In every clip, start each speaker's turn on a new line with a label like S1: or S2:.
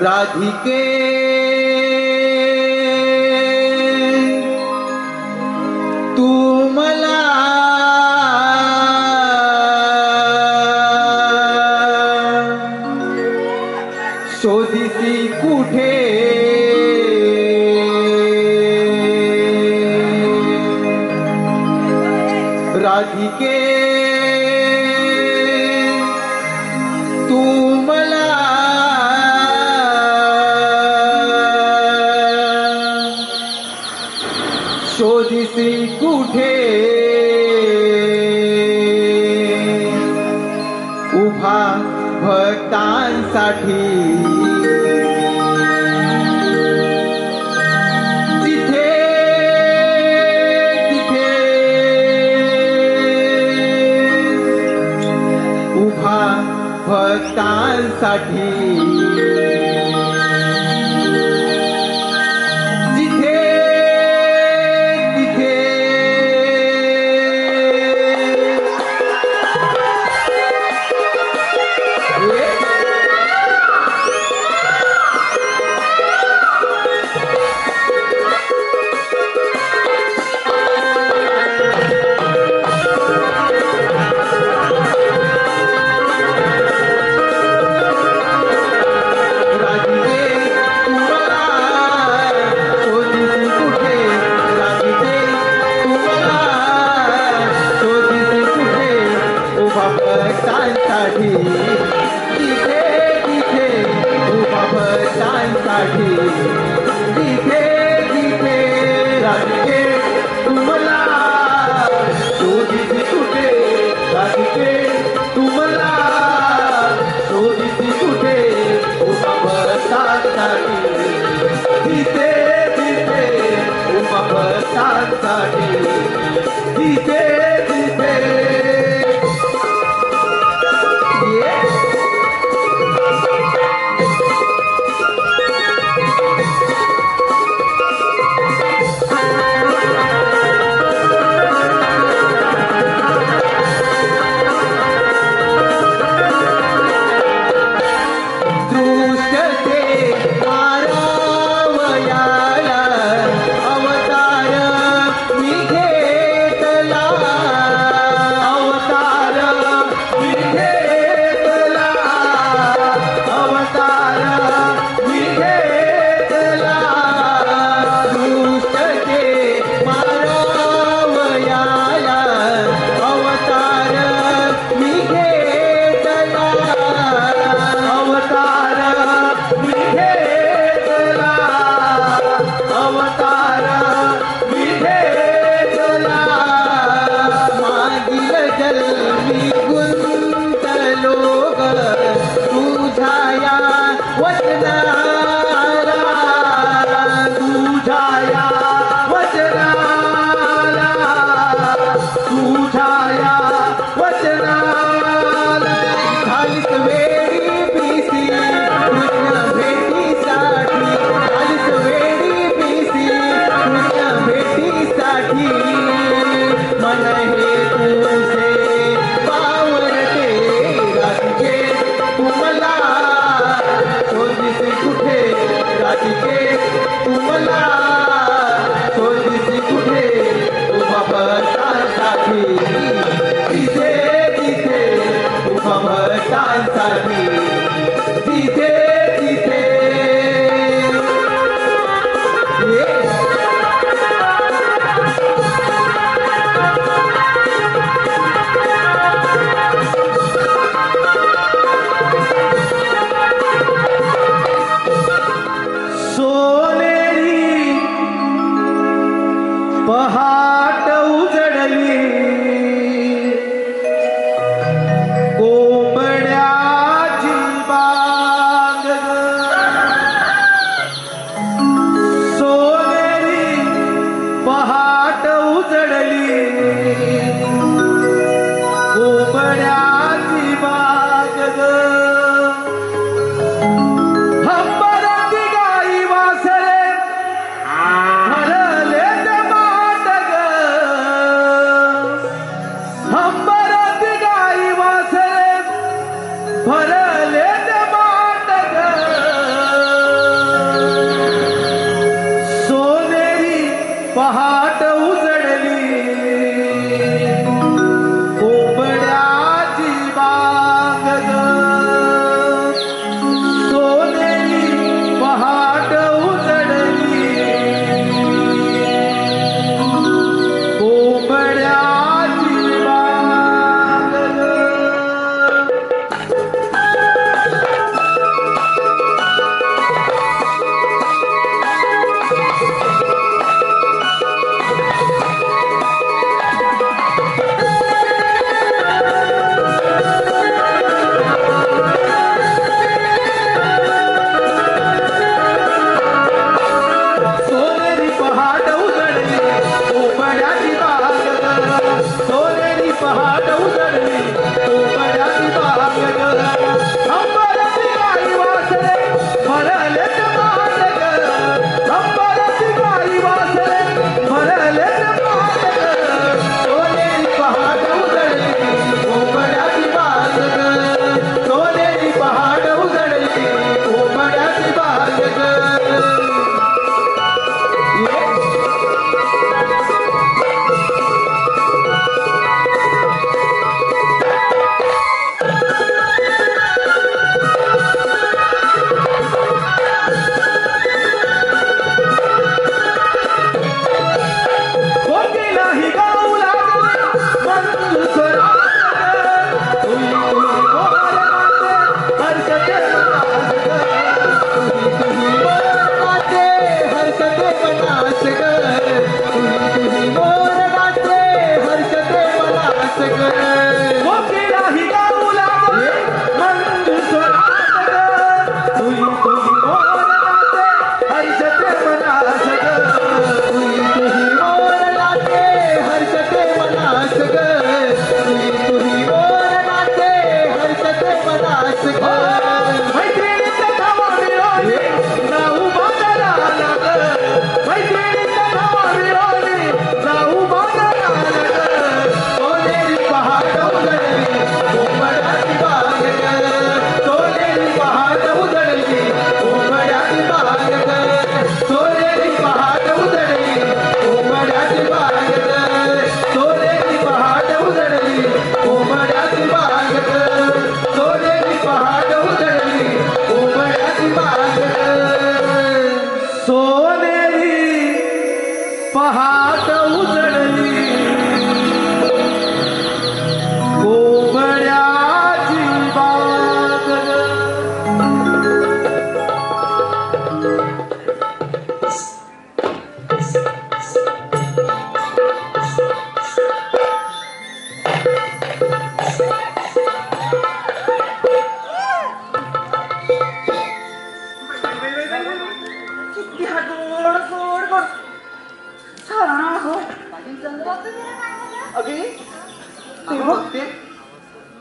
S1: राधिके तू मला शोधिसी कुठे राधिके तू मला शोधिसी कुठे उभा भक्तांसाठी तिथे तिथे उभा भक्तांसाठी
S2: सोनेरी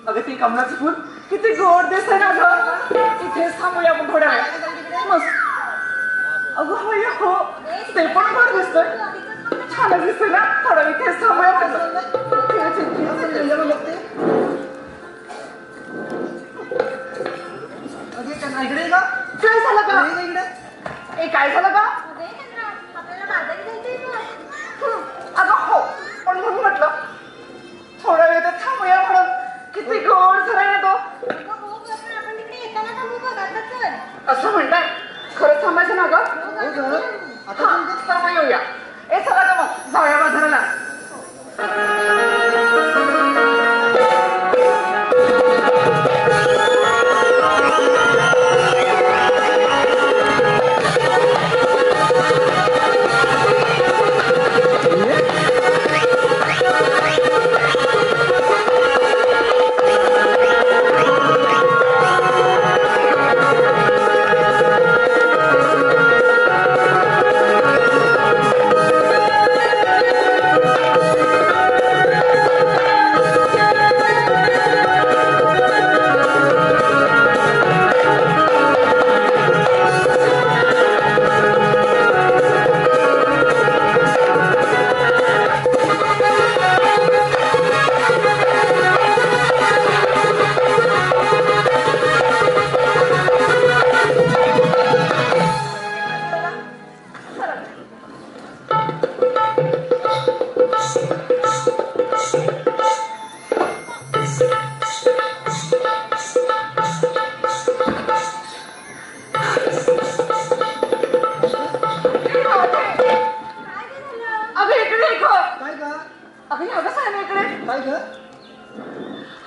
S2: अगं ती कमलाचं फुल किती गोड दिसतंय ना गं. इथेच थांबूया आपण थोड्या वेळ. मस्त. अगं होय हो, ते पण गोड दिसतंय. छानच दिसतंय ना. थोडा वेळ इथेच थांबूया आपण. इकडे का काय झालं का इकडे काय झालं का. अगं हो, पण म्हणून म्हटलं थोडा वेळ तर थांबूया म्हणून. किती गोड झालाय ना तो. असं म्हणताय. खरंच थांबायचं ना गं. आता मग येऊया. चला का मग जाऊया बाजाराला.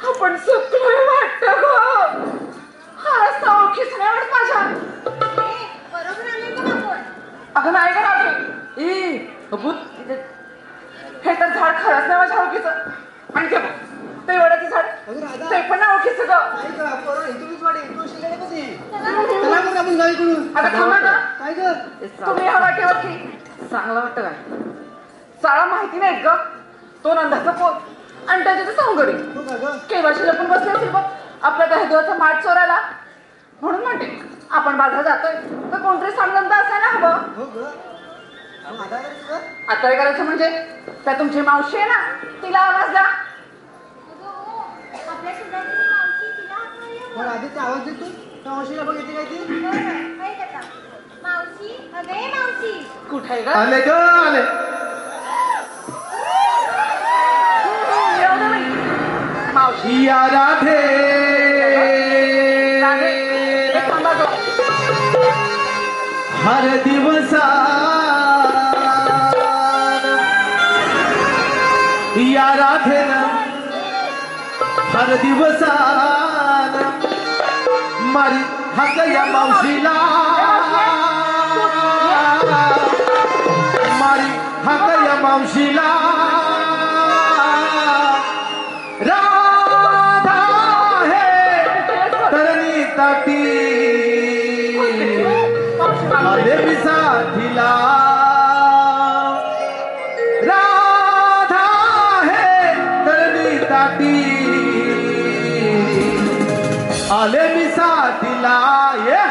S2: आपण चुकलोय वाटतं ग. हा रस्ता ओळखीच नाही वाटत माझ्या. अगं नाही का रात्री हे तर झाड खरंच नाही माझ्या ओळखीचं. आणि ते ते वडाचं झाड ते पण नाही ओळखीचं ग. आता थांबा ना. तुम्ही ह्या वाटेवरती चांगला वाटतं काय. साळा माहिती नाहीत ग. तो नंदाचा पोत आणि त्याच्या सौंदर्य केव्हाशी लपून बसले असेल बघ आपल्या दहदेवाचा माठ चोरायला. म्हणून म्हणते आपण बाजारात जातोय तर कोणतरी सांगता असायला हवं. आता काय करायचं म्हणजे त्या तुमची मावशी आहे ना तिला आवाज द्या.
S3: आवाज देतो मावशीला बघ येते काय ती. मावशी अगे मावशी
S2: कुठे आहे ग.
S1: आले ग आले.
S2: मावशी
S1: या राधे हर दिवसा या राधेन हर दिवसान मारी हक या मावशीला मारी हक या मावशीला. राधा है तरणी ताटी आले विसाठीला. राधा है तरणी ताटी आले विसाठीला. ये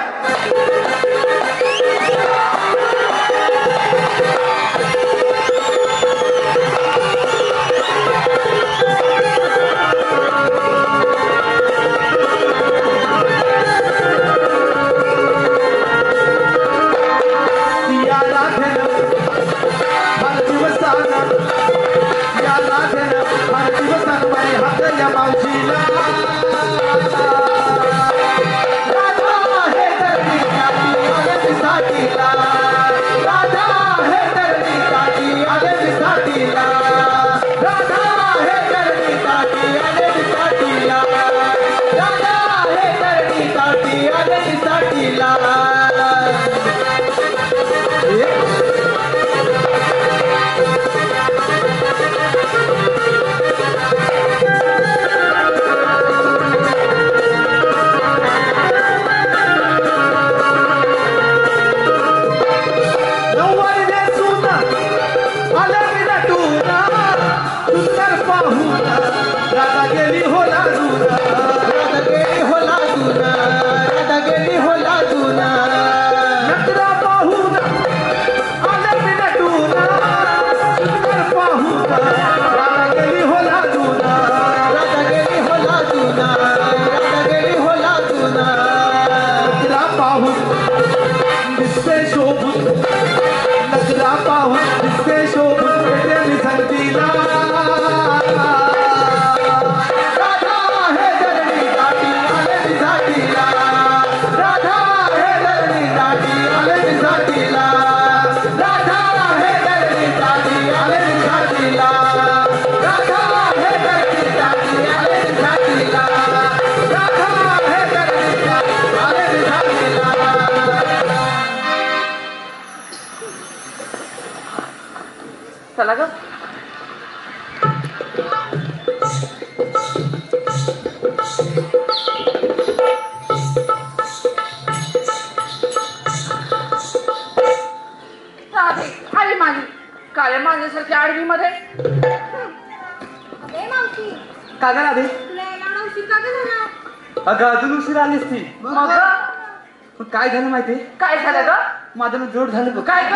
S1: दिसते शोभून नजरा पाहून दिसते शोभून येते मी संगतीला राधा हे धरणी दाटी आले मी झाटीला राधा हे धरणी दाटी आले मी झाटीला राधा हे धरणी दाटी आले मी झाटीला राधा हे धरणी दाटी आले मी झाटीला राधा हे धरणी दाटी आले मी झाटीला
S2: चला ग राधे आली माझी काळ्या माझ्यासारखी आडवी मध्ये
S3: अरे मावशी
S1: का ग राधे
S3: तुला यायला उशीर का ग झाला
S1: अगं अजून उशीर आलीस ती
S2: मग
S1: पण काय झालं माहितीये
S2: काय झालं ग
S1: माझं ना जोड झालं बघ.
S2: काय ग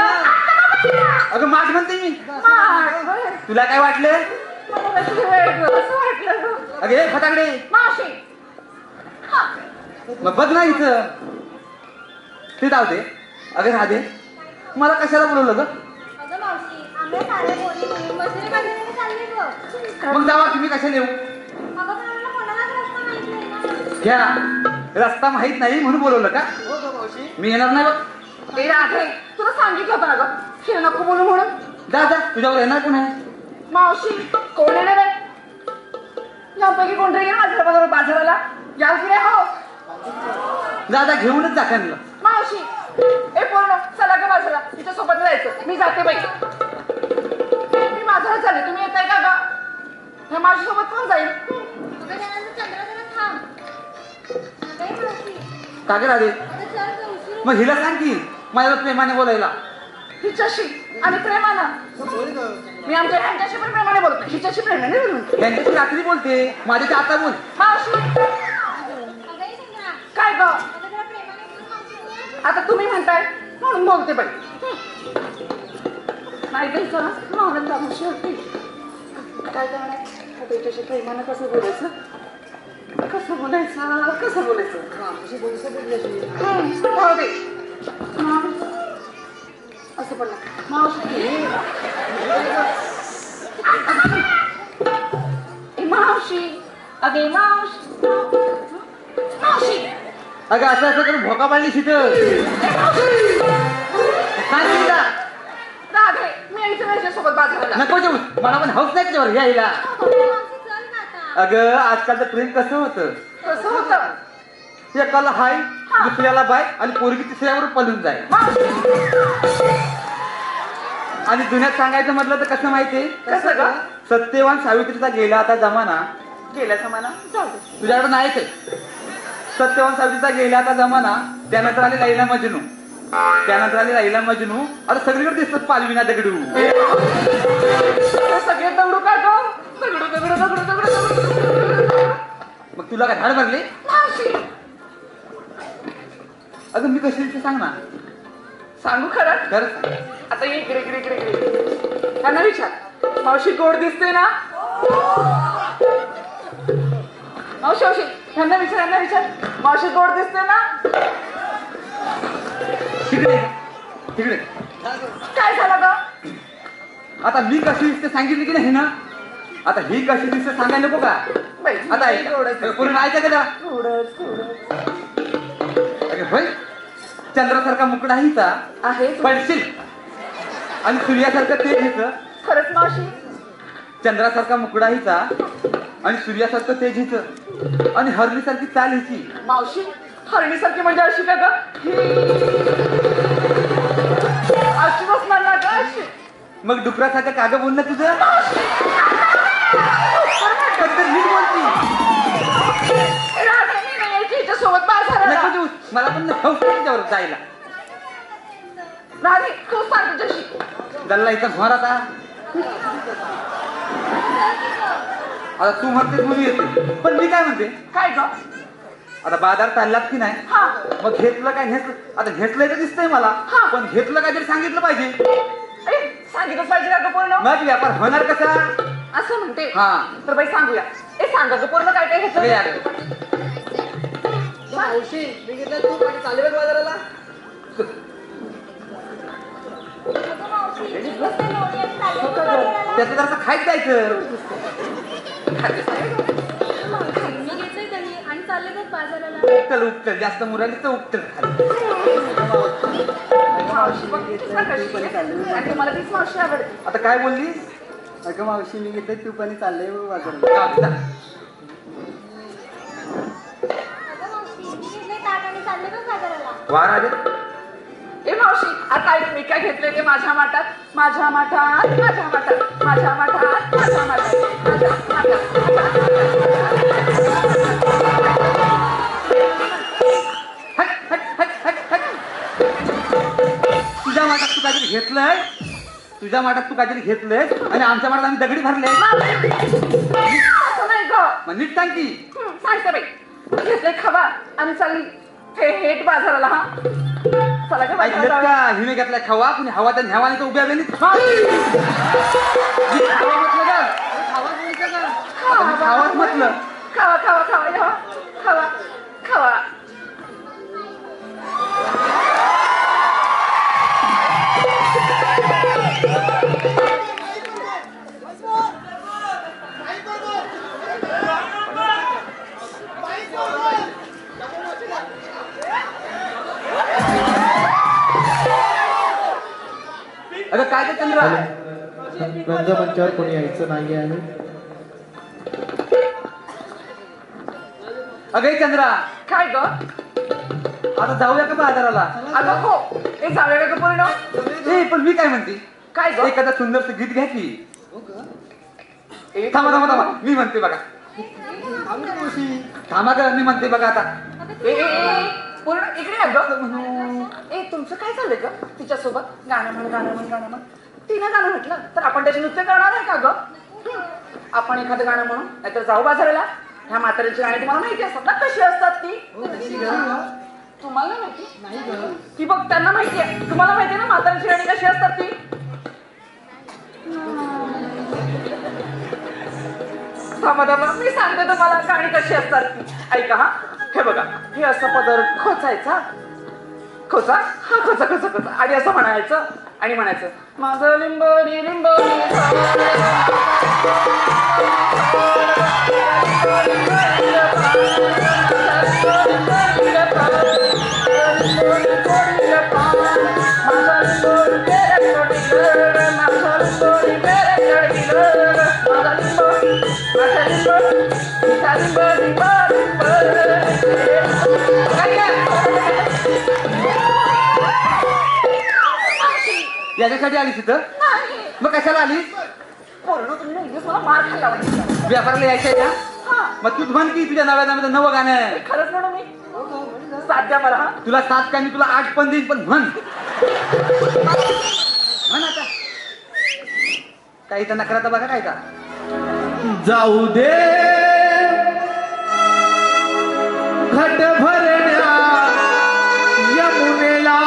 S1: अगं माग म्हणते मी
S2: माग, बरं.
S1: तुला काय वाटलं
S2: मला तुझं वेगळं असं वाटलं ग.
S1: अगे ए, फटाकडे
S2: मावशी हा.
S1: मग बघ ना इथं ते जाऊ दे अगं राधे मला कशाला बोलवलं ग
S3: अगं मावशी आम्ही सारे पोरी मिळून मजुरी बाजाराला चालले गं
S1: मग जावा तुम्ही कशाला येऊ
S3: अगं पण आम्हाला कोणालाच रस्ता माहित नाही ना
S1: घ्या रस्ता माहित नाही म्हणून बोलवलं का मी येणार नाही बघ
S2: ए राधे तुला सांगितलं होतं ना ग शिर नको बोलू म्हणून
S1: जा जा तुझ्यावर येणार कोण आहे
S2: मावशी कोण येणार आहे यापैकी कोणतरी येईल माझ्या बरोबर बाजाराला याल की नाही हो
S1: जा जा घेऊनच जा त्यांना
S2: मावशी ए पूर्ण चला ग बाजाराला तिच्या सोबत जायचं मी जाते बाई मी बाजारात चालले तुम्ही येताय का ग ह्या माझ्यासोबत कोण जाईल
S3: अगं त्यानंतर चंद्र जरा थांब अगं मावशी
S1: का ग राधे
S3: अगं चल गं उशीर
S1: मग हिला सांग की माझ्या प्रेमाने बोलायला
S2: हिच्याशी आणि प्रेमानं मी आमच्या ह्यांच्याशी पण प्रेमाने बोलतो हिच्याशी प्रेमाने बोलतो
S1: त्यांच्याशी रात्री बोलते माझ्याशी आता बोल
S2: मावशी
S3: अगं चंद्रा
S2: काय ग
S3: अगं जरा प्रेमाने बोल मावशी
S2: आता तुम्ही म्हणताय म्हणून बोलते बाई नाही तर चला मावळण दामोशी होती काय करणार आता हिच्याशी प्रेमानं कसं बोलायचं कसं बोलायचं राहू दे असं पण मावशी मावशी अगे मावशी मावशी
S1: अगं असं असं करून भोका पाडली तिथं सांग तिला
S2: राधे मी यायचं त्याच्यासोबत बाजाराला
S1: नको जेऊ मला पण हौस नाही त्याच्यावर यायला
S3: मावशी चल ना आता
S1: अगं आजकालचं प्रेम कसं होतं
S2: कसं होतं
S1: एकाला हाय दुसऱ्याला बाय आणि पोरगी तिसऱ्यावर पळून जाय
S2: मावशी
S1: आणि जुन्यात सांगायचं म्हटलं तर कसं माहितीये
S2: कसं ग
S1: सत्यवान सावित्रीचा गेला आता जमाना
S2: गेल्या समाना जाऊ दे
S1: तुझ्याकडे नाहीच आहे सत्यवान सावित्रीचा गेला आता जमाना त्यानंतर आली लैला मजनू त्यानंतर आली लैला मजनू आता सगळीकडे दिसतात पालविना दगडू
S2: हे सगळे दगडू काय गो दगडू दगडू दगडू दगडू दगडू
S1: मग तुला काय झाड भरले
S2: मावशी
S1: अगं मी कशी ते सांग ना
S2: सांगू खरं
S1: खरंच
S2: आता ये इकडे इकडे इकडे इकडे त्यांना विचार मावशी गोड दिसते ना मावशी मावशी यांना विचार मावशी गोड दिसते ना
S1: तिकडे तिकडे
S2: काय झालं ग
S1: आता मी कशी दिसते सांगितली की नाही ना आता ही कशी दिसते सांगायला नको का
S2: बाई,
S1: आता पूर्ण ऐका का
S2: थोडंच
S1: अरे होय चंद्रासारखा मुकडा हिचा
S2: आहे
S1: पडशील आणि सूर्यासारखं तेज हिचं
S2: खरंच मावशी
S1: चंद्रासारखा मुकडा हिचा आणि सूर्यासारखं तेज हिचं आणि हरणीसारखी चाल हिची
S2: मावशी हरणीसारखी म्हणजे अशी का ग अशी बसणार ना का अशी
S1: मग डुकरासारखं काग बोलणं तुझं कधीतरी नीट बोलती
S2: राधा मी नाही यायची हिच्यासोबत बाजाराला
S1: नको देऊस मला पण हौस नाही त्याच्यावर जायला
S2: राधे तू सांग तुझ्याशी
S1: गल्ला इथं घर आता आता तू म्हणते मुली येते पण मी काय म्हणते
S2: काय ग
S1: आता बाजार चाललात की नाही
S2: हा
S1: मग घेतलं काय घेतलं आता घेतलंय तर दिसतंय मला
S2: हा.
S1: पण घेतलं काय तरी सांगितलं पाहिजे
S2: सांगितलं पाहिजे का ग पूर्ण
S1: मग व्यापार होणार कसा
S2: असं म्हणते
S1: हा.
S2: तर बाई सांगूया ए सांगा ग पूर्ण काय काय
S1: हे
S2: घेतलं
S1: अगं.
S4: मावशी मी घेतलं तू आणि चालले बघ बाजाराला
S3: नुसते लोणी आणि चालले मग बाजाराला.
S1: त्याचं जरा खायच जायचं.
S3: मी घेतोय दही आणि चालले मग बाजाराला.
S1: उकल उकल जास्त मुराली तर उकल खाली.
S2: मावशी बघ किती छान कशी आहे. आणि मला तीच मावशी आवडते.
S1: आता काय बोलली?
S4: अगं मावशी मी घेतोय तू पण चाललंय बाजाराला.
S3: अगं मावशी मी घेतलंय ताट आणि चालले मग बाजाराला.
S1: वा राजे.
S2: ए मावशी आता ऐक मी काय घेतले ते माझ्या माठात माझ्या माठात माझ्या माठात माझ्या माठात माझ्या माठात माझ्या
S1: तुझ्या माठात तू काहीतरी घेतलंय. तुझ्या माठात तू काहीतरी घेतलंय आणि आमच्या माठात आम्ही दगडी भरले.
S2: असं नाही ग.
S1: मग नीट सांग की.
S2: सांगते बाई घेतले खवा आणि चालली हेट बाजाराला. हा चला का
S1: ऐकलं
S2: बाजाराला
S1: का? हिने घेतलाय खवा कुणी हवा त्या न्यावाने तर उभ्या वेळी खावा म्हटलं का? खावा बोलायचं का? मी खावाच म्हटलं.
S2: खावा खावा खावा या खावा खावा.
S1: अगं काय ते चंद्रा?
S4: रंगमंचावर कोणी यायचं नाही आहे.
S1: अगं चंद्रा
S2: काय ग?
S1: आता जाऊया का बाजाराला?
S2: अगं हो ए जाऊया का पूर्ण?
S1: ए पण मी काय म्हणते?
S2: काय ग?
S1: एखादं सुंदरचं गीत घ्या की.
S2: ए,
S1: थांबा थांबा थांबा मी म्हणते बघा. थांबा का मी म्हणते बघा आता.
S2: ए, ए, ए, पूर्ण इकडे या ग. ए तुमचं काय झालंय ग तिच्यासोबत? गाणं म्हण गाणं म्हण गाणं म्हण. तिनं गाणं म्हटलं तर आपण त्याचे नृत्य करणार आहे का ग? आपण एखादं गाणं म्हणून नाहीतर जाऊ बाजाराला. ह्या म्हाताऱ्याची गाणी तुम्हाला माहिती असतात ना कशी असतात ती? तुम्हाला माहिती? ती बघ त्यांना माहिती आहे. तुम्हाला माहिती आहे ना म्हाताऱ्याची गाणी कशी असतात ती? थांबा थांबा मी सांगते तुम्हाला गाणी कशी असतात ती. ऐका हा हे बघा हे असं पदर खोचायचा. खोचा हा खोचा खोचा खोचा आणि असं म्हणायचं आणि म्हणायचं माझं लिंबोनी लिंबोनी
S1: याच्यासाठी आली तिथं? मग कशाला आली?
S2: पूर्ण तुम्ही मला मार खाल्ला वाटतं.
S1: व्यापाराला यायचंय का?
S2: हा
S1: मग तू म्हण की तुझ्या नव्या नावाचं नवं गाणं आहे.
S2: खरंच म्हणू मी साध्या मला हा
S1: तुला 7 का मी तुला 8 पण देईन पण म्हण. म्हण आता. काही तर नकरा तर बघा काय का.
S4: जाऊ दे घट भरण्या यमुनेला.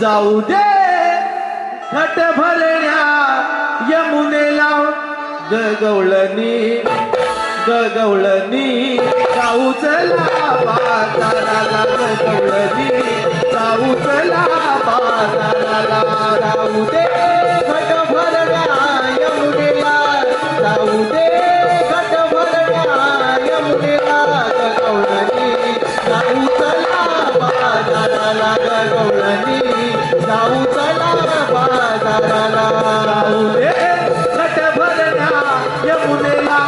S4: जाऊ दे घट भरण्या यमुनेला. गगवळणी गगवळणी जाऊ चला बाजाराला. गगवळणी जाऊ चला बाजाराला. जाऊ दे घट भरण्या यमुनेला. जाऊ दे घट भरण्या यमुनेला. गगवळणी जाऊ चला बाजाराला. गगवळणी जाऊ चला बाजाराला. जाऊ दे घट भरण्या यमुनेला.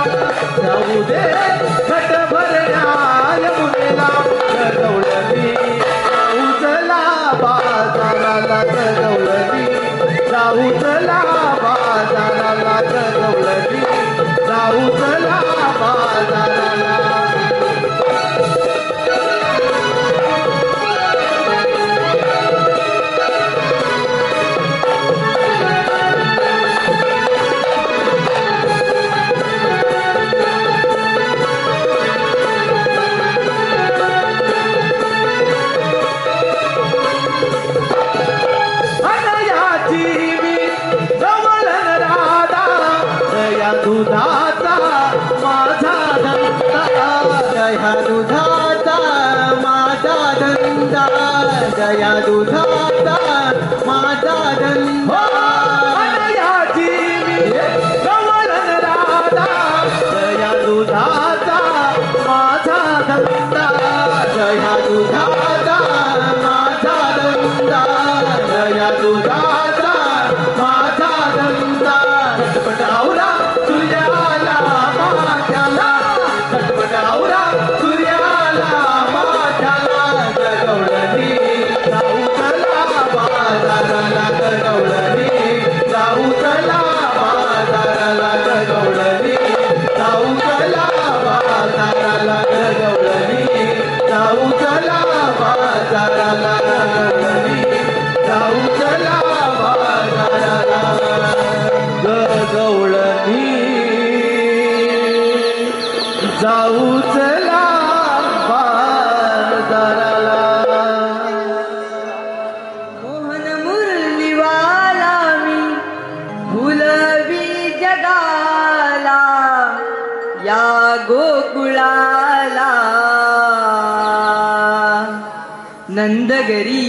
S4: जाऊ दे घट भरण्या यमुनेला. गगवळणी जाऊ चला बाजाराला. गगवळणी जाऊ चला बाजाराला. गगवळणी जाऊ चला बाजाराला.
S1: दया दुधाचा माझा धंदा याची मी गवळण राधा दया दुधाचा माझा धंदा दया दुधाचा माझा धंदा दया दुधाचा माझा धंदा झटपटावला सूर्याला माझ्याला झटपटावला सूर्याला माझ्याला गवळणी जाऊ चला बाजाराला गवळणी जाऊ चला बाजाराला गवळणी जाऊ चला बाजाराला गवळणी जाऊ चला बाजाराला गवळणी जाऊ चला बाजाराला गवळणी जाऊ चला बाजाराला
S5: मोहन मुरलीवाला मी भुलवी जगाला या गोकुळाला नंदगरी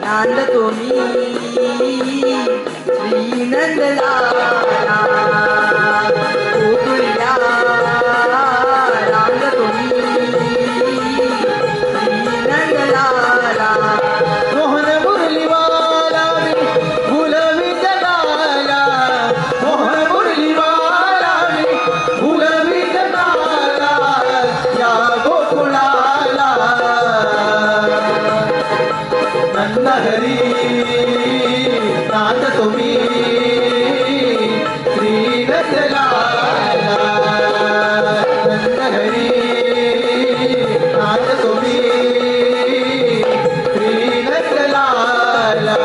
S5: नांदतो मी श्री नंदलाला गोकुळ्या नांदतो मी श्री नंदलाला
S1: मोहन मुरलीवाला मी भुलवी जगाला मोहन मुरलीवाला मी भुलवी जगाला या गोकुळाला नंदहरी नाद तुम्ही श्री नंदलाला नंदहरी नाद तुम्ही श्री नंदलाला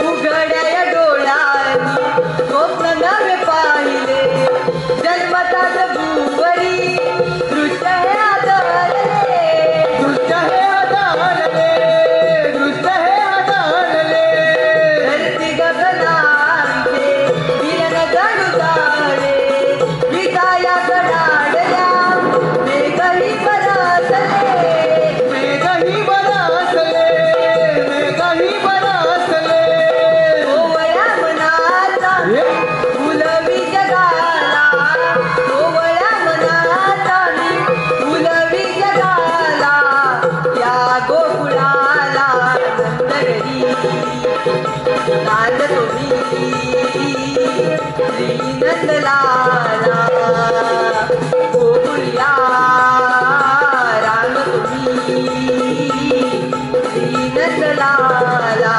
S5: उघड्या डोळ्यांनी स्वप्न नवे पाहिले जन्मतात भुवरी दृश्य हे आदळले
S1: दृष्ट हे आदळले दृष्ट हे आदळले
S5: धरती गगनांचे मिलन जणू जाळे विटाया गडाडल्या मेघही बरसले
S1: मेघही बरसले मेघही बरसले
S5: ओवळ्या मनाचा फुलवी जगाला ओवळ्या मनाचा फुलवी जगाला या गोकुळाला नंदगरी नांदतो मी श्री नंदलाला गोकुळ्या रांगतो मी श्री नंदलाला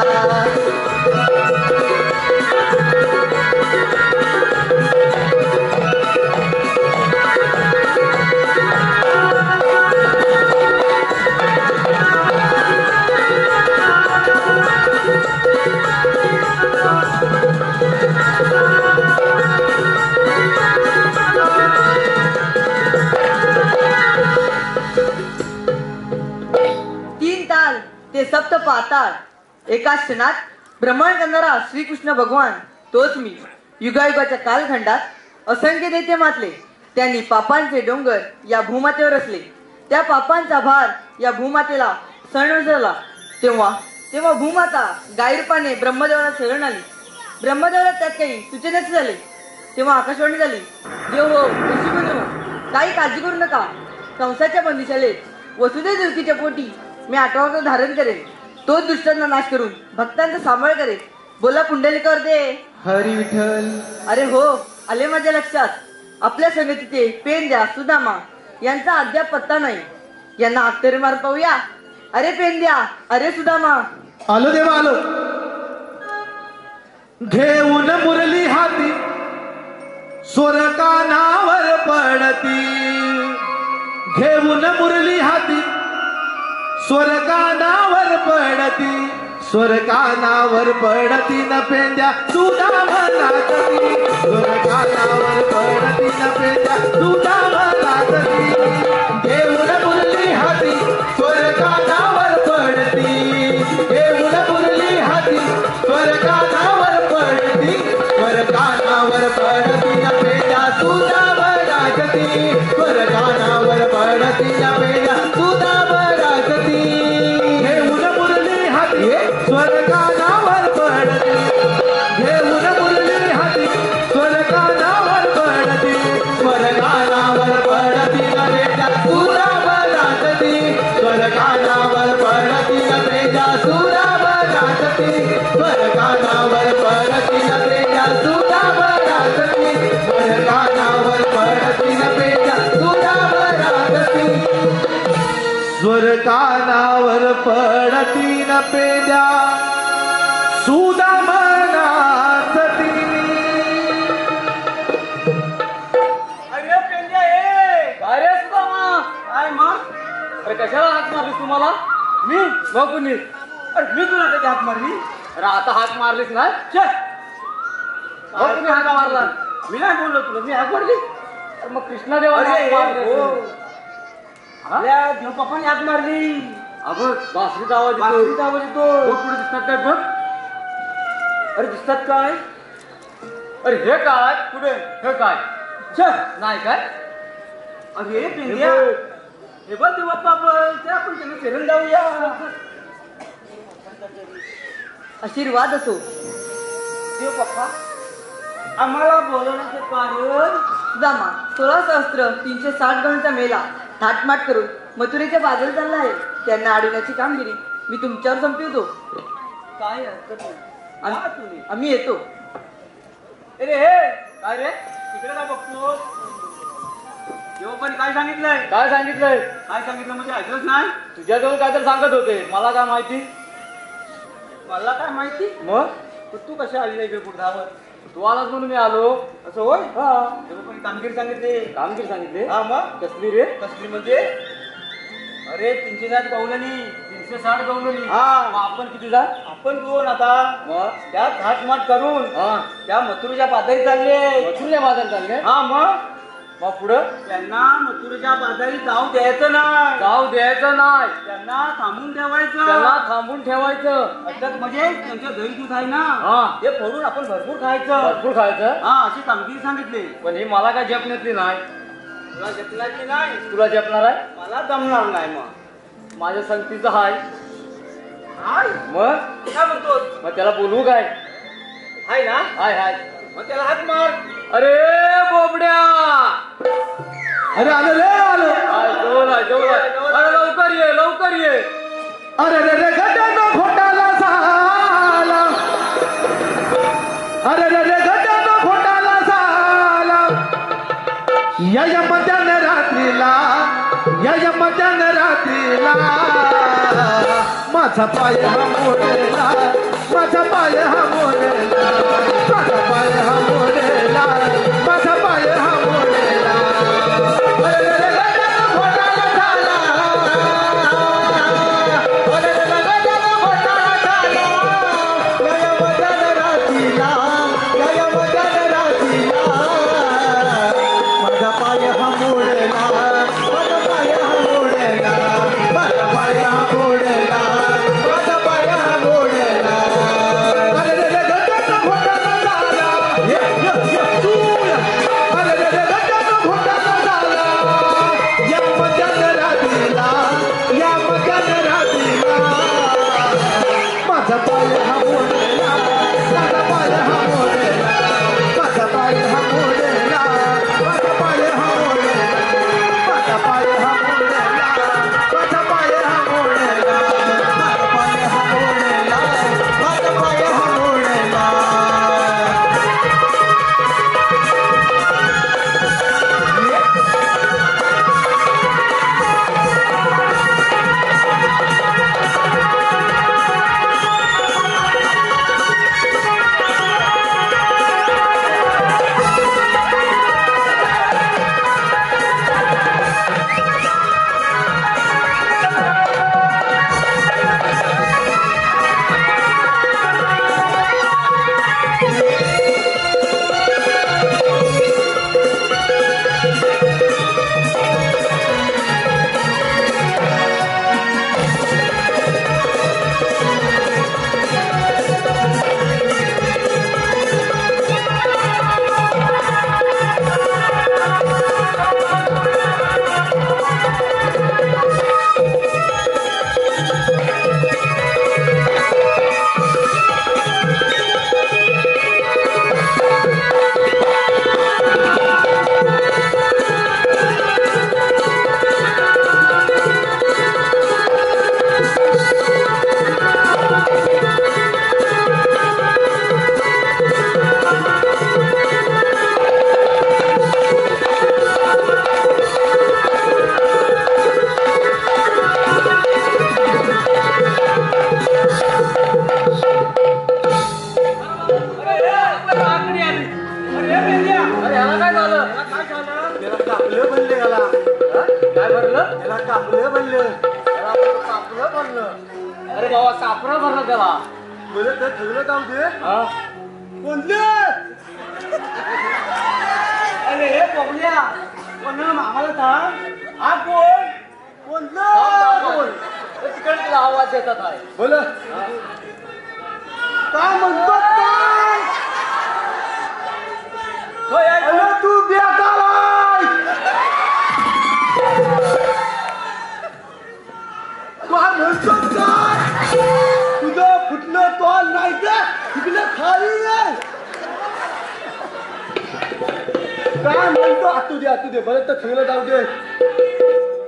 S5: तीन ताल ते सप्त पाताळ एका क्षणात भ्रमण करणारा श्रीकृष्ण भगवान तोच मी युगायुगाच्या कालखंडात असंख्य दैत्य मातले त्यांनी पापांचे डोंगर या भूमातेवर असले त्या पापांचा भार या भूमातेला सण झाला तेव्हा भूमाता गायरपाने ब्रह्मदेवाला शरण आली ब्रह्मदेवाला त्यात काही सूचनेच झाले तेव्हा आकाशवाणी झाली देव हो ऋषीमुनी काही काळजी करू नका कंसाच्या बंदिशालेत वसुदेव देवकीच्या पोटी मी 8वा अवतार धारण करेन तोच दुष्टांना नाश करून भक्तांचा सांभाळ करेन बोला पुंडलिकावर दे
S1: हरी विठ्ठल
S5: अरे हो आले माझ्या लक्षात आपल्या संगतीचे पेंद्या सुदामा यांचा अद्याप पत्ता नाही यांना अख्तरी मार पाहूया अरे पेंद्या अरे सुदामा
S1: आलो देवा आलो घेऊन मुरली हाती स्वर कानावर पडती घेऊन मुरली हाती स्वर्गानावर पडती स्वर्गानावर पडती न पेंद्या तुझा मनातली स्वर्गानावर पडती न पेंद्या तुझा मनातली देऊन मुरली हाती स्वर्गानावर पडती देऊन मुरली हाती स्वर्गानावर पडती स्वर्गानावर पडती न पेंद्या तुझा मनातली स्वर्गानावर पडती न पेंद्या तुझा मनातली देऊन मुरली हाती स्वर्गानावर पडती घेऊन मुरली हाती स्वर्गानावर पडती स्वर्गानावर पडती न पेंद्या तुझा मनातली स्वर्गानावर पडती न पेंद्या तुझा मनातली स्वर्गानावर पडती न पेंद्या तुझा मनातली स्वर्गानावर पडती न पेंद्या तुझा मनातली स्वर्गानावर पडती न पेंद्या सुधा मनातली
S4: अरे पेंड्या काय रे सुदामा काय मग अरे कशाला हाक मारलीस तुम्हाला मी मग कुणी अरे मी तुला कधी हाक मारली अरे आता हाक मारलीस ना तुम्ही हाक मारला मी नाही बोललो तुला मी हाक मारली अरे मग कृष्णा देवाने आपल्या देवबापाने हाक मारली अगं बासरीचा आवाज येतो पुढे दिसतात काय बघ अरे दिसतात काय अरे हे काय पुढे हे काय नाही काय अरे पेंड्या हे बघ देवबापा आपण त्यांना फिरून जाऊया
S5: आशीर्वाद असो
S4: देवबापा आम्हाला बोलवण्याचे कारण
S5: सुदामा 16,360 गणांचा मेला थाटमाट करून मथुरेच्या बाजूला चालला आहे त्यांना अडवण्याची कामगिरी मी तुमच्यावर संपवतो
S4: काय हरकत नाही
S5: आम्ही येतो
S4: अरे हे काय रे तिकडे काय बघतो देवबापाने काय सांगितलंय काय सांगितलं म्हणजे ऐकलंच नाही तुझ्याजवळ काय तर सांगत होते मला काय माहिती मग तू कशा आली नाही इकडे धावत तू आलास म्हणून मी आलो असं होय हा देवबापाने कामगिरी सांगितले हा मग कसली म्हणजे अरे 360 गवलनी 360 गवलनी हा मग आपण किती जा आपण दोन आता मग त्या घाटमाट करून त्या मथुरेच्या बाजारी चालले हा मग पुढं त्यांना मथुरेच्या बाजारी जाऊ द्यायचं नाही त्यांना थांबून ठेवायचं अर्थात म्हणजे त्यांच्या घरी दूध आहे ना ते फोडून आपण भरपूर खायचं हा अशी कामगिरी सांगितली पण ही मला काय जपण्यातली नाही तुला जपणार आहे मला जमणार नाही मग माझ्या संगतीचं हाय मग काय म्हणतो मग त्याला बोलवू काय हाय ना हाय मग त्याला हात मार अरे बोबड्या
S1: अरे आलो रे आलो
S4: जवळ अरे लवकर ये
S1: अरे रे रे गड्यानो घोटाला झाला अरे रे रे गड्यानो घोटाला झाला या मध्यान रात्रीला माझा पाय हा मोडला माझा पाय हा मोडला माझा पाय हा मोडला माझा पाय हा मोडला अरे रे रे गड्यानो घोटाला झाला अरे रे रे गड्यानो घोटाला झाला या मध्यान रात्रीला माझा पाय हा मोडला माझा पाय हा मोडला माझा पाय हा मोडला माझा पाय हा मोडला अरे रे रे गड्यानो घोटाला झाला अरे रे रे गड्यानो घोटाला झाला या मध्यान रात्रीला माझा पाय हा मोडला माझा पाय हा मोडला माझा पाय हा मोडला माझा पाय हा मोडला माझा पाय हा मोडला माझा पाय हा मोडला माझा पाय हा मोडला माझा पाय हा मोडला त्याला कापलं बनलं.
S4: सापलं भरलं. अरे बाबा सापरं भरलं त्याला.
S1: मला तर ठगलं जाऊ दे.
S4: हा
S1: कोणते
S4: अरे हे बघल्या पण आम्हाला सांग हा कोण
S1: कोणतं
S4: तिकडे तुला आवाज देतात आहे.
S1: बोल काय म्हणतो काय
S4: होय, आहे.
S1: अरे तू बेकालाय काय म्हणतो काय तुझं फुटलं तो नाही का तिकडे खाली आहे. काय म्हणतो आतू दे बरं तर ठेवलं जाऊ दे.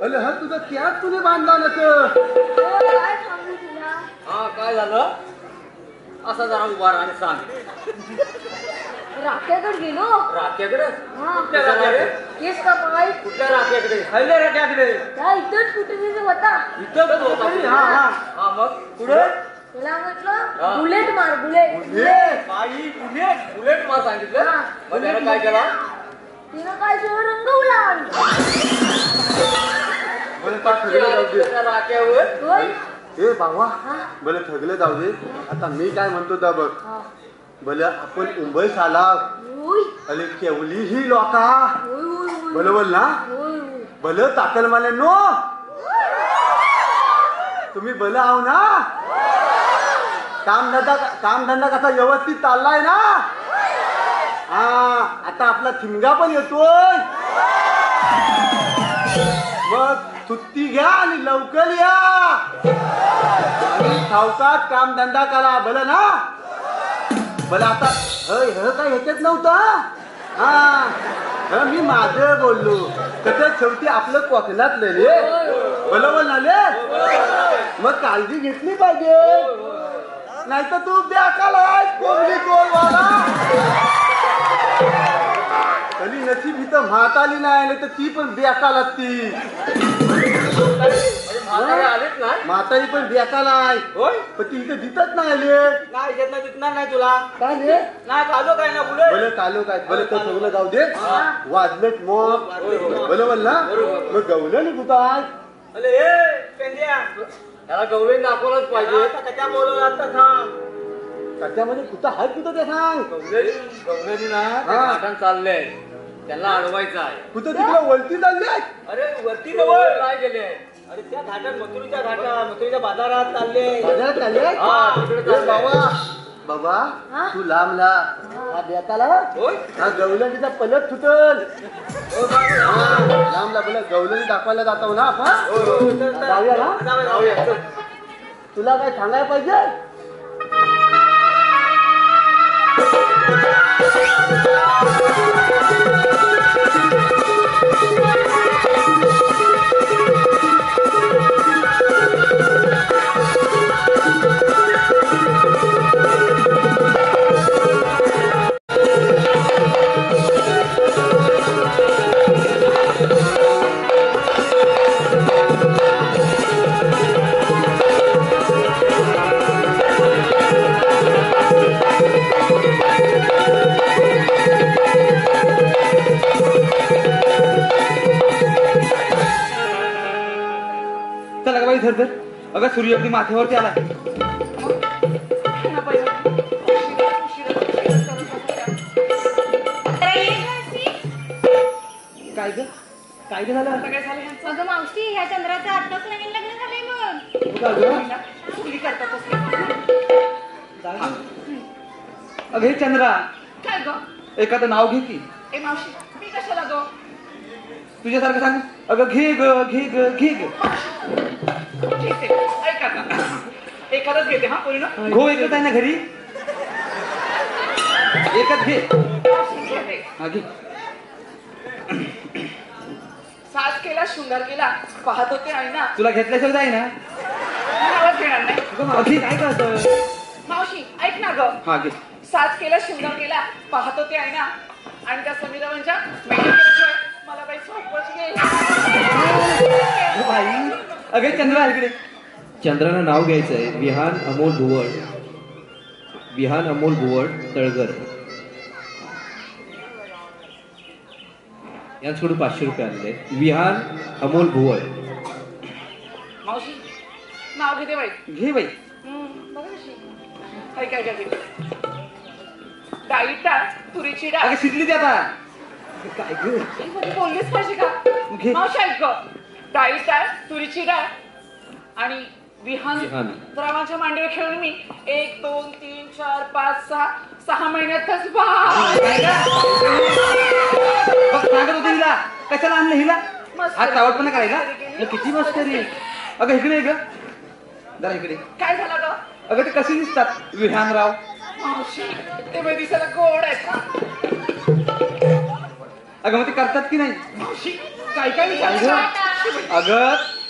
S1: अरे हा तुझं त्यात तुने बांधला ना
S3: काय सांगू तुला
S4: हा काय झालं असा जरा उभा राहा आणि सांग.
S3: राख्याकडे गेलो
S4: राख्याकडे
S3: हा.
S4: कुठल्या राख्याकडे
S3: केस का पाय
S4: कुठल्या राख्याकडे खायल्या राख्याकडे
S3: त्या इथंच कुठे होता
S4: इथं होता.
S1: हा हा
S4: हा मग पुढे
S3: त्याला
S4: हा.
S3: म्हटलं बुलेट मार बुलेट
S4: बाई बुलेट मार सांगितलं.
S3: हा.
S4: मग त्यानं काय केला
S3: तिनं काय सगळं रंगवला
S1: बरं का ठगलं जाऊ दे.
S4: त्या राख्यावर
S3: होय
S1: ए बाबा
S3: हा.
S1: बरं ठगलं जाऊ दे. आता मी काय म्हणतो दा बघ
S3: हा.
S1: भले आपण मुंबई साला
S3: होय
S1: अरे केवली ही लोका
S3: होय होय होय
S1: भलं बोल ना
S3: होय होय
S1: भलं ताकल माले नो तुम्ही भलं आहो ना कामधंदा कसा व्यवस्थित चाललाय ना. हा आता आपला थिमगा पण येतोय. मग सुट्टी घ्या आणि लवकर या आणि सावकाश कामधंदा करा भलं ना. भलं आता हे काय ह्याच्यात नव्हतं. हा मी माझं बोललो कसं शेवटी आपलं कोकणातलं रे भलं बोल ना रे. मग काळजी घेतली पाहिजे नाही तर तू बेकालाय कोंबडी गोलवाला. कधी नशीब इथं म्हाताली नाही तर ती पण बेकाल असती.
S4: आलेच नाही
S1: म्हातारी पण बेकालाय
S4: होय
S1: पण ती इथं दिसत नाही आले.
S4: नाही घेतला दिसणार नाही तुला
S1: काय रे
S4: नाही खालो काय ना बुलेट
S1: भले कालो काय भले तर सगळं जाऊ दे. वाजलेत मग भले बोल ना मग गवलं नाही कुठं.
S4: अरे हे पेंड्या त्याला गवळी दाखवलंच पाहिजे त्या बोलवलं आता थांब
S1: त्याच्यामध्ये कुठं हाय कुठं ते सांग.
S4: गवळी ना
S1: हा.
S4: घाटान चाललंय त्यांना अडवायचं आहे.
S1: कुठं तिकडे वळती चालली आहे.
S4: अरे वरती जवळ नाही गेले. अरे त्या घाटात मथुरीच्या बाजारात चालले.
S1: बाजारात चालले
S4: हा, तिकडे चालले.
S1: बाबा बाबा
S3: हा?
S1: तू लांबला हा बेताला
S4: होय
S1: हा गवलंडीचा पलट सुटल. लांबला बोला गवलंडी दाखवायला जातो ना आपण. जाऊया ना
S4: जाऊया.
S1: तुला काय सांगायला पाहिजे.
S6: चला का बाई सर अगं सूर्य अगदी माथ्यावरती आला. काय ग काय ग झालं.
S3: अगं मावशी ह्या चंद्राचं आत्ताच नवीन लग्न झालंय मग
S6: हो का गं? अगं हे चंद्रा
S2: काय ग
S6: एखादं नाव घे की.
S2: ए मावशी मी कशाला ग
S6: तुझ्यासारखं सांग. अगं घे ग घे ग घे ग.
S2: ठीक आहे ऐका का एखादंच घेते हा कोणी ना
S6: घो एकच आहे ना घरी. एकच घे.
S2: घेते.
S6: हा घे.
S2: साज केला शृंगार केला पाहत होते आहे ना
S6: तुला घेतल्याशिवाय जाई ना.
S2: मी आवाज घेणार नाही
S6: अगं मावशी काय करतं.
S2: मावशी ऐक ना ग
S6: हा घे.
S2: साज केला शृंगार केला पाहत होते आहे ना आणि त्या समीरावांच्या मेकअप केल्याशिवाय मला काही सोपच नाही.
S6: अगं बाई अगं चंद्रा इकडे.
S7: चंद्रानं नाव घ्यायचंय विहान अमोल भुवड. विहान अमोल भुवड तळगर यांच्याकडून 500 रुपये आलेले आहेत. विहान अमोल भुवड
S2: नाव घेते बाई.
S6: घे बाई.
S2: बघा कशी. काय डाळी टाळ तुरीची डाळ.
S6: अगं शिकली ती आता. काय ग
S2: बोललीच पाहिजे का?
S6: घे.
S2: मावशी ऐक डाळी टाळ तुरीची डाळ आणि विहान
S7: विहान.
S2: द्रावाच्या मांडीवर खेळून मी 1 2 3 4 5 6 महिन्यातच
S6: काय ग? बघ सांगत होते हिला. कशाला आणलं हिला?
S2: मस्त.
S6: हा चावटपणा करायला. किती मस्त रे. अगं इकडे ग जरा इकडे.
S2: काय झालं ग?
S6: अगं ते कसे दिसतात विहानराव?
S2: मावशी ते बाई दिसायला गोड आहेत.
S6: अगं मग ते करतात की नाही?
S2: मावशी काय काय
S6: काय ग?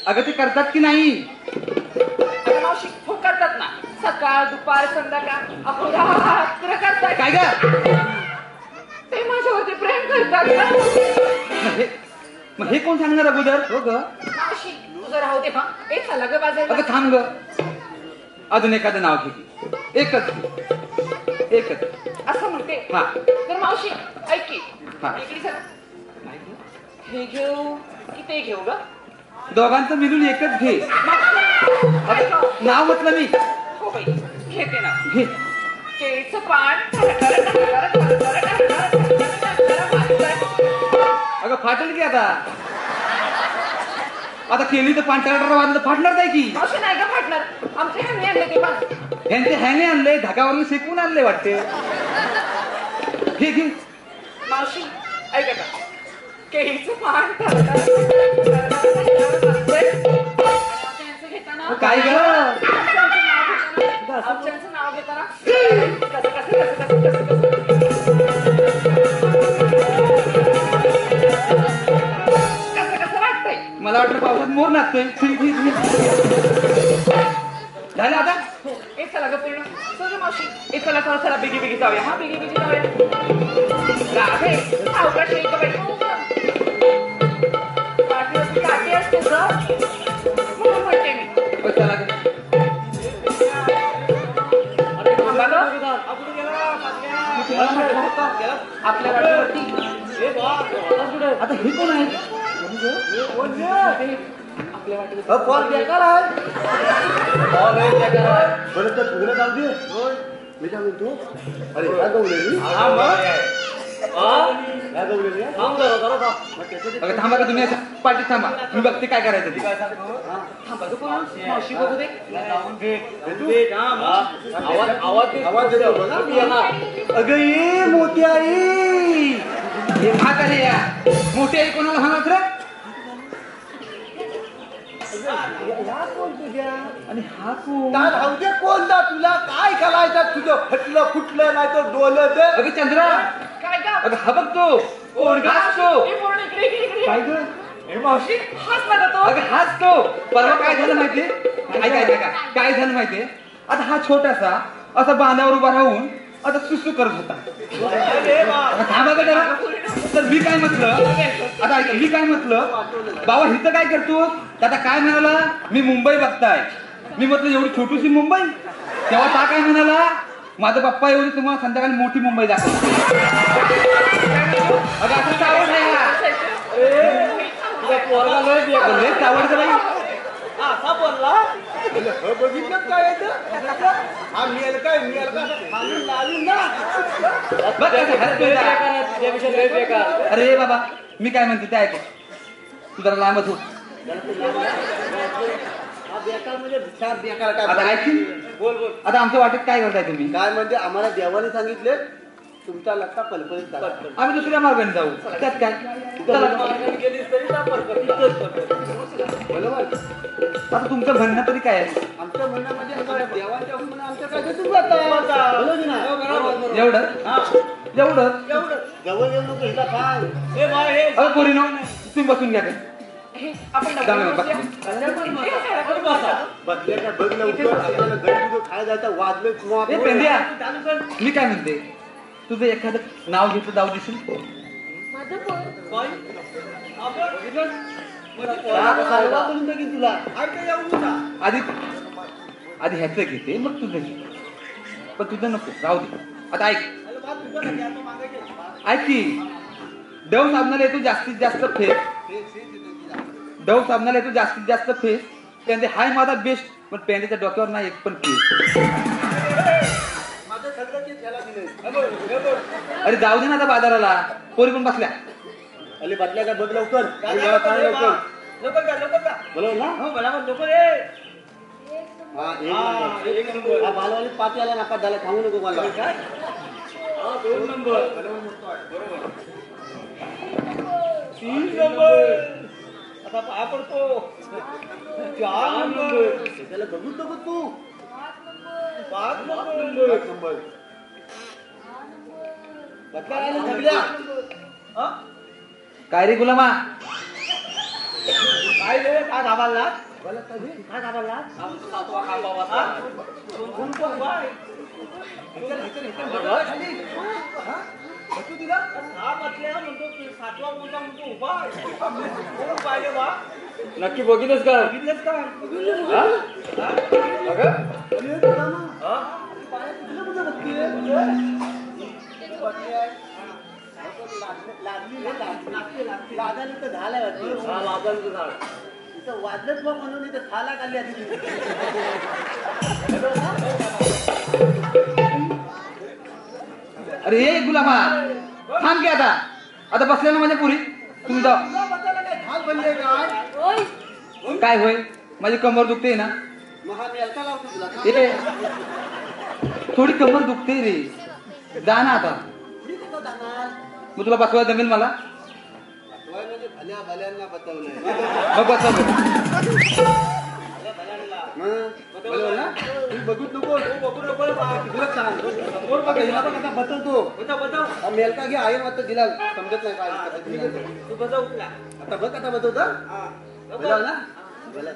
S6: अगं ते करतात की नाही?
S2: अगं मावशी खूप करतात ना. सकाळ दुपार संध्याकाळ अहोरात्र करतात.
S6: काय ग?
S2: ते माझ्यावरती प्रेम करतात.
S6: मग हे कोण सांगणार अगोदर? हो ग.
S2: मावशी तुझं राहू दे. एक झालं ग बाजायला.
S6: अगं थांब ग. अजून एखादं नाव घे. एकच
S2: असं म्हणते.
S6: हा.
S2: तर मावशी ऐक की.
S6: हा.
S2: इकडे सर हे घेऊ की ते घेऊ ग?
S6: दोघांचं मिळून एकच घे. नाव म्हटलं मी.
S2: हो बाई घेते ना.
S6: घे.
S2: केळीचं पान.
S6: अगं फाटेल की आता केली तर पांढऱ्या वाजलं फाटणार नाही की.
S2: मावशी नाही का फाटणार. आमच्या ह्यांनी आणले ते पान.
S6: यांचे ह्याने आणले धागावरून शेकून आणले वाटते. घे
S2: मावशी ऐका का. केळीचं पान घेताना
S6: काय ग?
S2: आमच्याचं नाव घेताना कसं वाटतंय.
S6: मला वाटलं पावसात मोर नाचतोय. झालं आता.
S2: एक चला ग पूर्ण. चल मावशी एक चला बिगी जाऊया. हा बिगी जाऊया. राधे अवकाश एक बाई. पाठीवरती काठी असते ग म्हणून म्हणते मी.
S6: चला
S2: आपल्या गाडीवरती
S6: आता हे कोण आहे?
S2: आपल्या वाटेवर
S1: मी काय म्हणतो अरे काय गवलेली
S6: थांबा का तुम्ही असं पाठीत थांबा. मी बघते काय करायचं ते.
S2: थांबा ग पण मावशी बघू दे.
S1: आवाज देतो बघा.
S6: अगं ये मोठी आई. हे हा का रे या मोठी आई कोणाला हाणत रे? आणि हा कोण?
S1: राहूदे कोणता तुला काय करायचं तुझं फटलं फुटलं नाही तर डोलत.
S6: अगं चंद्रा.
S2: काय का?
S6: अगं हा बघतो कोण घासतो.
S2: काय ग? मावशी हाच ना तो.
S6: अगं हाच तो. परवा काय झालं माहितीये? काय झालं माहितीये? आता हा छोटासा असा बांधावर उभा राहून आता सुसू करत होता. थांबा का जरा. तर मी काय म्हटलं आता ऐक मी काय म्हटलं बाबा हिथं काय करतो. आता काय म्हणाला मी मुंबई बघताय. मी म्हटलं एवढी छोटीशी मुंबई. तेव्हा ता काय म्हणाला माझा पप्पा एवढी तुम्हाला संध्याकाळी मोठी मुंबई दाखव. अगं असं आवड नाही आवडतं बाई.
S1: असा बोलला बघितलं काय हा मिळेल काय मिळेल का लावून ना.
S6: अरे बाबा मी काय म्हणते ते ऐक. तू जरा लांबच हो. आता ऐकशील. आता आमच्या वाटेत काय करताय तुम्ही?
S1: काय म्हणजे आम्हाला देवाने सांगितले तुमचा लक्का पलपलीत करा.
S6: आम्ही दुसऱ्या मार्गाने जाऊ. त्यात काय.
S1: बरोबर.
S6: आता तुमचं म्हणणं तरी काय आहे?
S1: आमच्या म्हणण्यामध्ये देवाच्या म्हणणं आमच्या काय तुम्ही जाता
S6: एवढं एवढं
S1: जवळ येऊ नको हिला काय.
S6: अगं पोरीनो तुम्ही बसून घ्या.
S2: आपण
S1: बसल्या काय बघ लवकर आपल्याला गडी खाय जायचं वाजले किंवा
S6: पेंड्या मी काय म्हणते तुझं एखादं नाव घेतलं जाऊ देशील? आधी ह्याचं घेते मग तुझं घे. पण तुझं नको राहू दे. आता ऐक की डव साबणाला येतो जास्तीत जास्त फेस. डव साबणाला येतो जास्तीत जास्त फेस. त्यानंतर हाय माझा बेस्ट पण पेंड्याच्या डोक्यावर नाही एक पण केस.
S1: माझं सगळं ते त्याला दिलंय.
S6: अरे जाऊ दे ना आता बाजाराला, पोरी पण बसल्या.
S1: अली बाटल्या का बघ लवकर.
S4: लवकर का लवकर का
S1: बोलव ना.
S4: हो मला पण लवकर ये.
S1: हा एक नंबर. हा बालवाडी 5 याला नापास झाला, सांगू नको मला.
S4: काय 2 नंबर बरोबर 3 नंबर आता पाया पडतो 4 नंबर
S1: त्याला बघूच नको तू.
S4: 5 नंबर
S1: बाटल्या आल्या सगळ्या.
S4: हा
S6: काय रे गुलामा,
S4: काय रे काय दाबाला
S1: बोला कधी?
S4: काय दाबाला आमचा 7वा खांबा वाजला. कोण कोण बाय नक्की बघितलंच का बघितलंच का
S1: लादानी तर झालाय इथं वाजलंच बघ म्हणून इथं थाला काढली आधी.
S6: अरे हे गुलामा थांब की आता. आता बसल्या ना माझ्या पुरी, तुम्ही जाऊ.
S1: थाल बनले काय
S6: काय होय, माझी कमर दुखते ना.
S1: महा मी अलका लावतो तुला.
S6: ए थोडी कमर दुखते रे, जा ना आता. मग तुला बसवायला जमेल मला.
S1: म्हणजे भल्या भल्यांना बतवलंय.
S6: मग बसव.
S1: बोलव ना. तू बघूच नको. तुला सांग समोर बघ, हिला पण आता बतवतो. हा मेलका घे, आई मात्र दिला समजत नाही काय.
S4: तू बजा उठला
S1: आता बघ आता बतवतो. बोलाव ना. बोला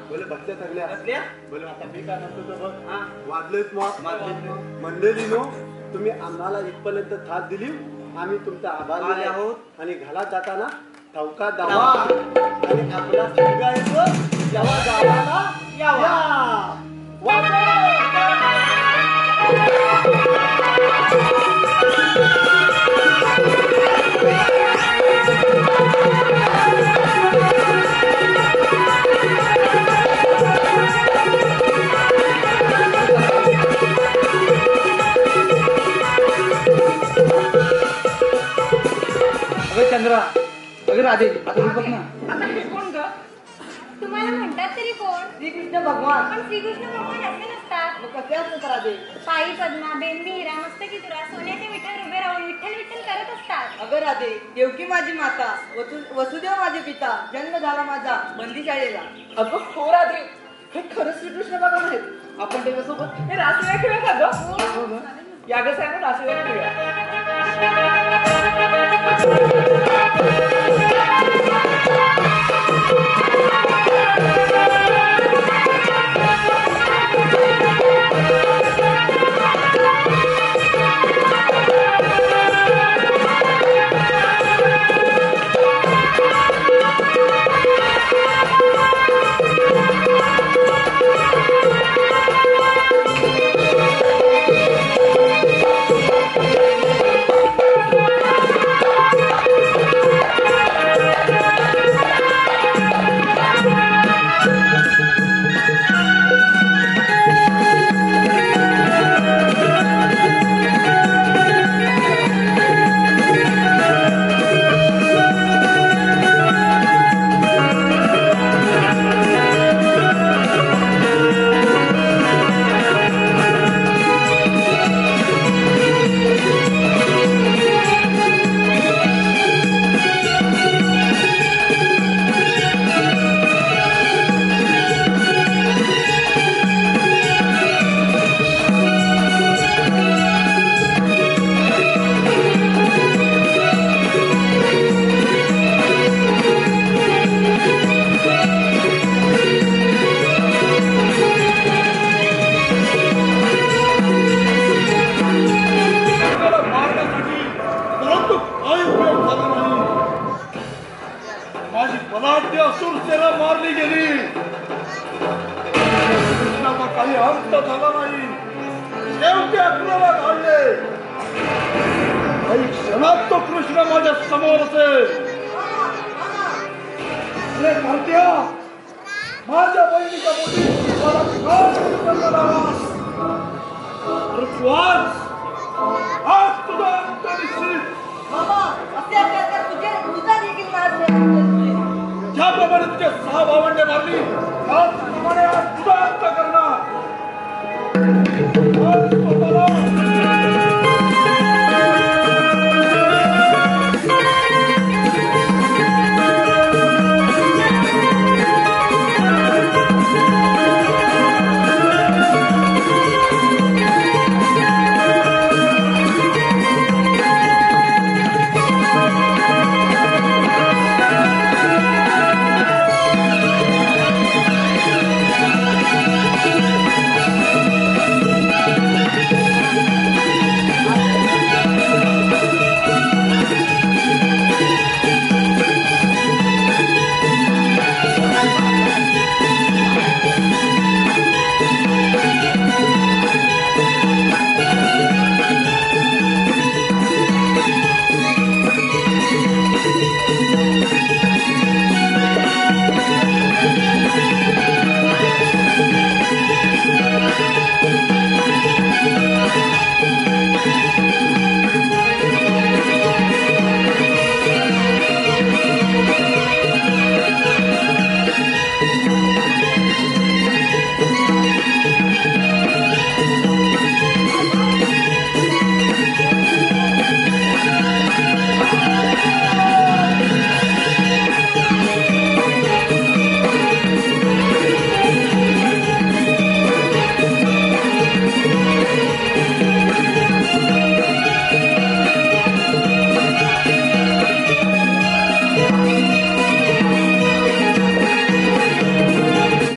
S1: बोले बसल्या सगळ्या. बोले आता मी काय म्हणतो तर बघ. वाजलेच मग मंडळी नो, तुम्ही आम्हाला इथपर्यंत साथ दिली, आम्ही तुमचा आभारी आहोत. आणि घरात जाताना चौका दावा आणि आपला मुलगा येतो तेव्हा गावाला या.
S6: अगं चंद्रा, अगं राधे, आता मी बघ ना.
S2: आता हे कोण ग?
S3: तुम्हाला म्हणतात तरी कोण?
S5: श्रीकृष्ण भगवान.
S3: पण श्रीकृष्ण भगवान असे नसतात.
S5: मग कसे असतात राधे?
S3: पायी पद्मा, बेंबी हिरा, मस्तकी तुरा, सोन्याचे विठ्ठल उभे राहून विठ्ठल विठ्ठल करत असतात.
S5: अगं राधे, देवकी माझी माता, वसुदेव माझे पिता, जन्म झाला माझा बंदीशाळेला.
S2: अगं हो राधे, हे खरंच श्रीकृष्ण भगवान आहेत. आपण त्याच्यासोबत हे रासलीला खेळूया का ग? या ग साहेब, रासलीला खेळूया.
S1: मारली गेली. कृष्णाचा काही अंत झाला नाही. शेवटी अक्रूला काढले. काही क्षणात तो कृष्ण माझ्या समोर असेल. अरे भारतीया, माझ्या बहिणीच्या पोटी मला खास जन्म लावा. अरे तू आज तुझा अंत निश्चित.
S5: मामा असे अत्याचार तुझा देखील नाश होईल.
S1: ज्याप्रमाणे तुझे 6 भावंडे मारली त्याचप्रमाणे आज तुझा अंत करणार. आज स्वतःला